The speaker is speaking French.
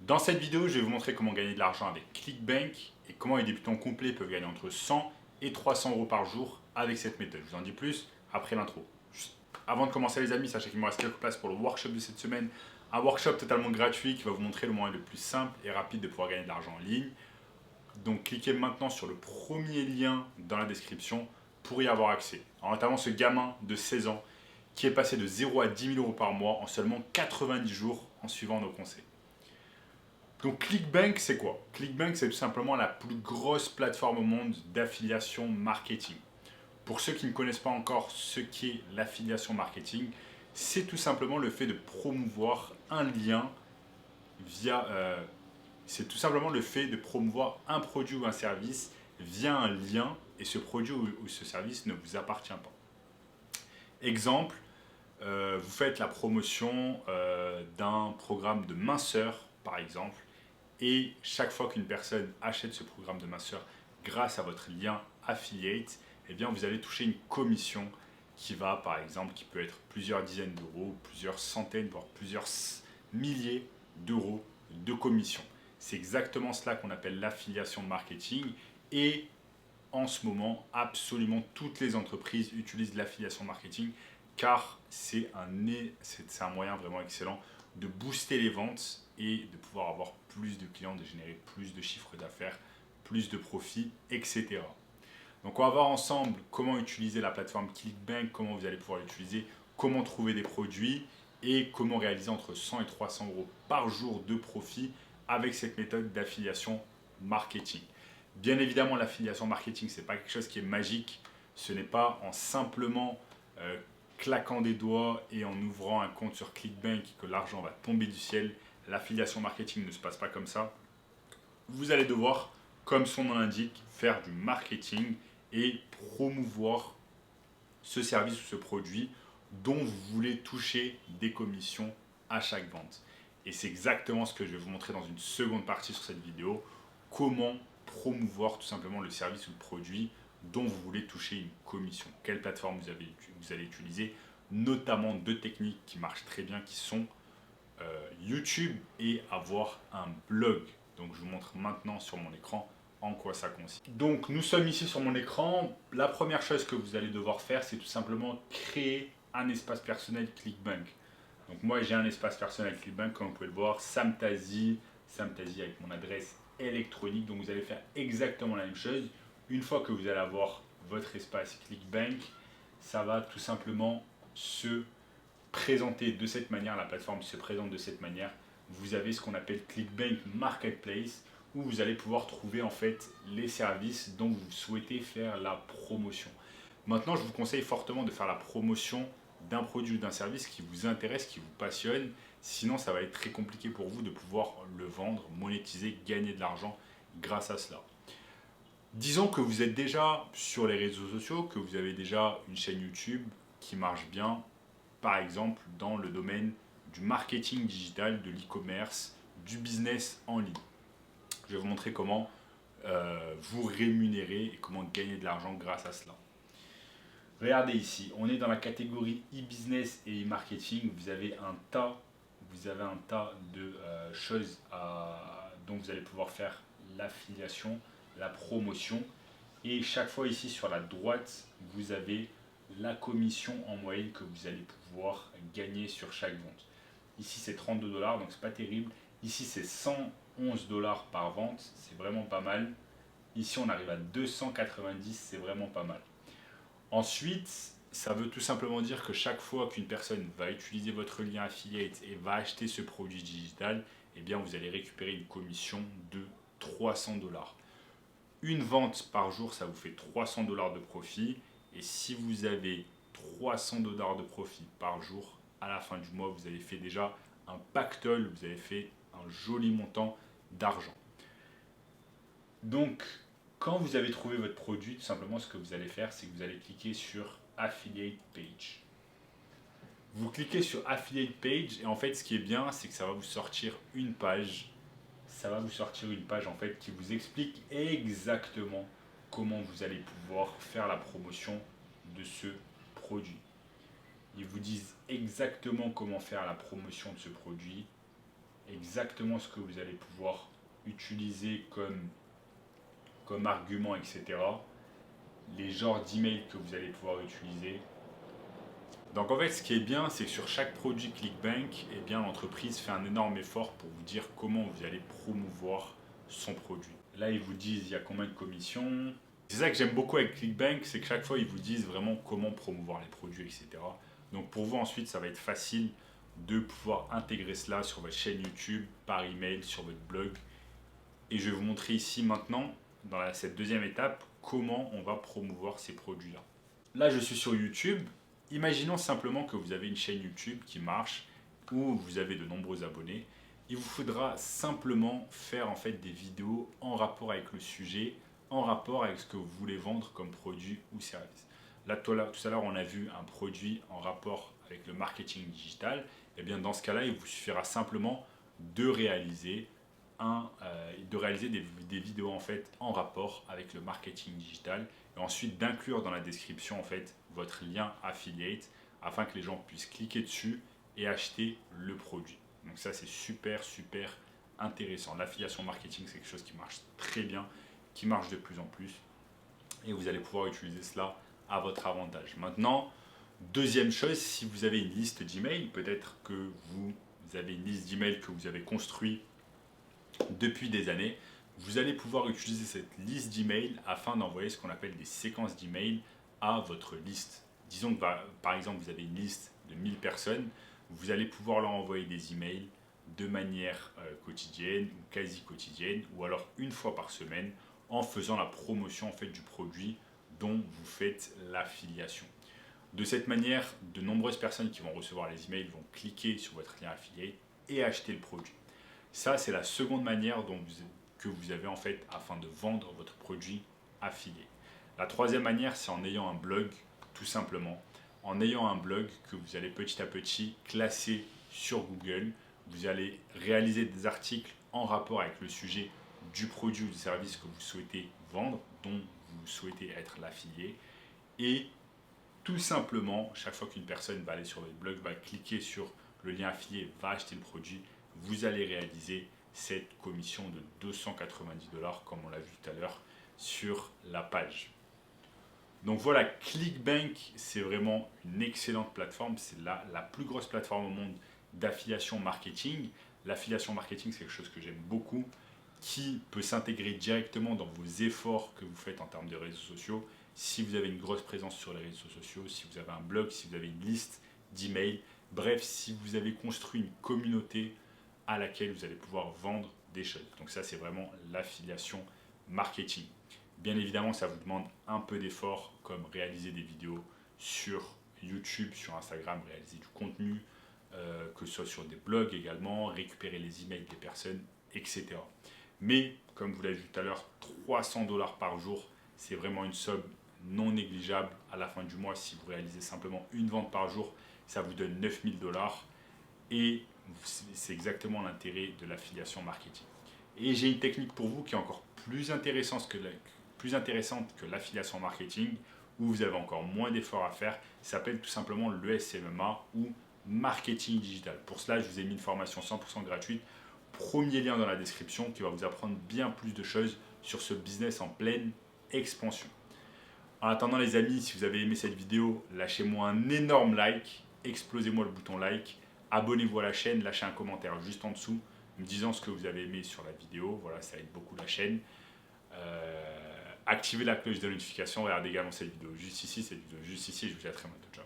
Dans cette vidéo, je vais vous montrer comment gagner de l'argent avec ClickBank et comment les débutants complets peuvent gagner entre 100 et 300 euros par jour avec cette méthode. Je vous en dis plus après l'intro. Avant de commencer les amis, sachez qu'il me reste quelques places pour le workshop de cette semaine. Un workshop totalement gratuit qui va vous montrer le moyen le plus simple et rapide de pouvoir gagner de l'argent en ligne. Donc cliquez maintenant sur le premier lien dans la description pour y avoir accès. En notamment ce gamin de 16 ans qui est passé de 0 à 10 000 euros par mois en seulement 90 jours en suivant nos conseils. Donc ClickBank, c'est quoi? ClickBank, c'est tout simplement la plus grosse plateforme au monde d'affiliation marketing. Pour ceux qui ne connaissent pas encore ce qu'est l'affiliation marketing, c'est tout simplement le fait de promouvoir un lien via... c'est tout simplement le fait de promouvoir un produit ou un service via un lien et ce produit ou ce service ne vous appartient pas. Exemple, vous faites la promotion d'un programme de minceur, par exemple, et chaque fois qu'une personne achète ce programme de minceur grâce à votre lien affiliate, eh bien vous allez toucher une commission qui va, par exemple, qui peut être plusieurs dizaines d'euros, plusieurs centaines, voire plusieurs milliers d'euros de commission. C'est exactement cela qu'on appelle l'affiliation marketing et en ce moment, absolument toutes les entreprises utilisent l'affiliation marketing car c'est un moyen vraiment excellent de booster les ventes et de pouvoir avoir plus de clients, de générer plus de chiffres d'affaires, plus de profits, etc. Donc on va voir ensemble comment utiliser la plateforme ClickBank, comment vous allez pouvoir l'utiliser, comment trouver des produits et comment réaliser entre 100 et 300 euros par jour de profit avec cette méthode d'affiliation marketing. Bien évidemment, l'affiliation marketing, ce n'est pas quelque chose qui est magique. Ce n'est pas en simplement claquant des doigts et en ouvrant un compte sur ClickBank que l'argent va tomber du ciel. L'affiliation marketing ne se passe pas comme ça. Vous allez devoir, comme son nom l'indique, faire du marketing et promouvoir ce service ou ce produit dont vous voulez toucher des commissions à chaque vente. Et c'est exactement ce que je vais vous montrer dans une seconde partie sur cette vidéo. Comment promouvoir tout simplement le service ou le produit dont vous voulez toucher une commission. Quelle plateforme vous allez utiliser, notamment deux techniques qui marchent très bien qui sont YouTube et avoir un blog. Donc je vous montre maintenant sur mon écran en quoi ça consiste. Donc nous sommes ici sur mon écran. La première chose que vous allez devoir faire, c'est tout simplement créer un espace personnel ClickBank. Donc moi j'ai un espace personnel ClickBank, comme vous pouvez le voir, Samtazi avec mon adresse électronique. Donc vous allez faire exactement la même chose. Une fois que vous allez avoir votre espace ClickBank, ça va tout simplement se présenter de cette manière, la plateforme se présente de cette manière. Vous avez ce qu'on appelle ClickBank Marketplace où vous allez pouvoir trouver en fait les services dont vous souhaitez faire la promotion. Maintenant, je vous conseille fortement de faire la promotion d'un produit ou d'un service qui vous intéresse, qui vous passionne. Sinon, ça va être très compliqué pour vous de pouvoir le vendre, monétiser, gagner de l'argent grâce à cela. Disons que vous êtes déjà sur les réseaux sociaux, que vous avez déjà une chaîne YouTube qui marche bien, par exemple dans le domaine du marketing digital, de l'e-commerce, du business en ligne. Je vais vous montrer comment vous rémunérer et comment gagner de l'argent grâce à cela. Regardez ici, on est dans la catégorie e-business et e-marketing. Vous avez un tas de choses dont vous allez pouvoir faire l'affiliation, la promotion. Et chaque fois ici sur la droite, vous avez la commission en moyenne que vous allez pouvoir gagner sur chaque vente. Ici c'est 32 $, donc c'est pas terrible. Ici c'est 111 $ par vente, c'est vraiment pas mal. Ici on arrive à 290, c'est vraiment pas mal. Ensuite, ça veut tout simplement dire que chaque fois qu'une personne va utiliser votre lien affiliate et va acheter ce produit digital, eh bien vous allez récupérer une commission de 300 $. Une vente par jour, ça vous fait 300 $ de profit. Et si vous avez 300 $ de profit par jour, à la fin du mois, vous avez fait déjà un pactole, vous avez fait un joli montant d'argent. Donc, quand vous avez trouvé votre produit, tout simplement, ce que vous allez faire, c'est que vous allez cliquer sur Affiliate Page. Vous cliquez sur Affiliate Page et en fait, ce qui est bien, c'est que ça va vous sortir une page. Ça va vous sortir une page en fait qui vous explique exactement comment vous allez pouvoir faire la promotion de ce produit. Ils vous disent exactement comment faire la promotion de ce produit. exactement ce que vous allez pouvoir utiliser comme argument, etc. Les genres d'emails que vous allez pouvoir utiliser. Donc en fait, ce qui est bien, c'est que sur chaque produit ClickBank, eh bien, l'entreprise fait un énorme effort pour vous dire comment vous allez promouvoir son produit. Là, ils vous disent il y a combien de commissions. C'est ça que j'aime beaucoup avec ClickBank, c'est que chaque fois, ils vous disent vraiment comment promouvoir les produits, etc. Donc pour vous, ensuite, ça va être facile de pouvoir intégrer cela sur votre chaîne YouTube, par email, sur votre blog. Et je vais vous montrer ici maintenant, dans cette deuxième étape, comment on va promouvoir ces produits-là. Là, je suis sur YouTube. Imaginons simplement que vous avez une chaîne YouTube qui marche, où vous avez de nombreux abonnés. Il vous faudra simplement faire en fait des vidéos en rapport avec le sujet, en rapport avec ce que vous voulez vendre comme produit ou service. Là, tout à l'heure, on a vu un produit en rapport avec le marketing digital. Et bien dans ce cas-là, il vous suffira simplement de réaliser des vidéos en fait en rapport avec le marketing digital et ensuite d'inclure dans la description en fait votre lien affiliate afin que les gens puissent cliquer dessus et acheter le produit. Donc ça c'est super intéressant. L'affiliation marketing c'est quelque chose qui marche très bien, qui marche de plus en plus et vous allez pouvoir utiliser cela à votre avantage. Maintenant, deuxième chose, si vous avez une liste d'emails, peut-être que vous avez une liste d'emails que vous avez construite depuis des années, vous allez pouvoir utiliser cette liste d'emails afin d'envoyer ce qu'on appelle des séquences d'emails à votre liste. Disons que par exemple vous avez une liste de 1000 personnes, vous allez pouvoir leur envoyer des emails de manière quotidienne ou quasi quotidienne ou alors une fois par semaine en faisant la promotion en fait du produit dont vous faites l'affiliation. De cette manière, de nombreuses personnes qui vont recevoir les emails vont cliquer sur votre lien affilié et acheter le produit. Ça, c'est la seconde manière que vous avez en fait afin de vendre votre produit affilié. La troisième manière, c'est en ayant un blog, tout simplement. En ayant un blog que vous allez petit à petit classer sur Google. Vous allez réaliser des articles en rapport avec le sujet du produit ou du service que vous souhaitez vendre, dont vous souhaitez être l'affilié. Et tout simplement, chaque fois qu'une personne va aller sur votre blog, va cliquer sur le lien affilié, va acheter le produit, vous allez réaliser cette commission de 290 $, comme on l'a vu tout à l'heure, sur la page. Donc voilà, ClickBank, c'est vraiment une excellente plateforme. C'est la plus grosse plateforme au monde d'affiliation marketing. L'affiliation marketing, c'est quelque chose que j'aime beaucoup, qui peut s'intégrer directement dans vos efforts que vous faites en termes de réseaux sociaux. Si vous avez une grosse présence sur les réseaux sociaux, si vous avez un blog, si vous avez une liste d'emails, bref, si vous avez construit une communauté à laquelle vous allez pouvoir vendre des choses. Donc ça, c'est vraiment l'affiliation marketing. Bien évidemment, ça vous demande un peu d'effort, comme réaliser des vidéos sur YouTube, sur Instagram, réaliser du contenu, que ce soit sur des blogs également, récupérer les emails des personnes, etc. Mais, comme vous l'avez vu tout à l'heure, 300 $ par jour, c'est vraiment une somme non négligeable. À la fin du mois, si vous réalisez simplement une vente par jour, ça vous donne 9000 $. Et c'est exactement l'intérêt de l'affiliation marketing. Et j'ai une technique pour vous qui est encore plus intéressante que l'affiliation marketing, où vous avez encore moins d'efforts à faire. Ça s'appelle tout simplement l'ESMMA ou marketing digital. Pour cela, je vous ai mis une formation 100% gratuite. Premier lien dans la description qui va vous apprendre bien plus de choses sur ce business en pleine expansion. En attendant les amis, si vous avez aimé cette vidéo, lâchez-moi un énorme like, explosez-moi le bouton like, abonnez-vous à la chaîne, lâchez un commentaire juste en dessous me disant ce que vous avez aimé sur la vidéo, voilà, ça aide beaucoup la chaîne. Activez la cloche de notification, regardez également cette vidéo juste ici, et je vous dis à très bientôt, ciao.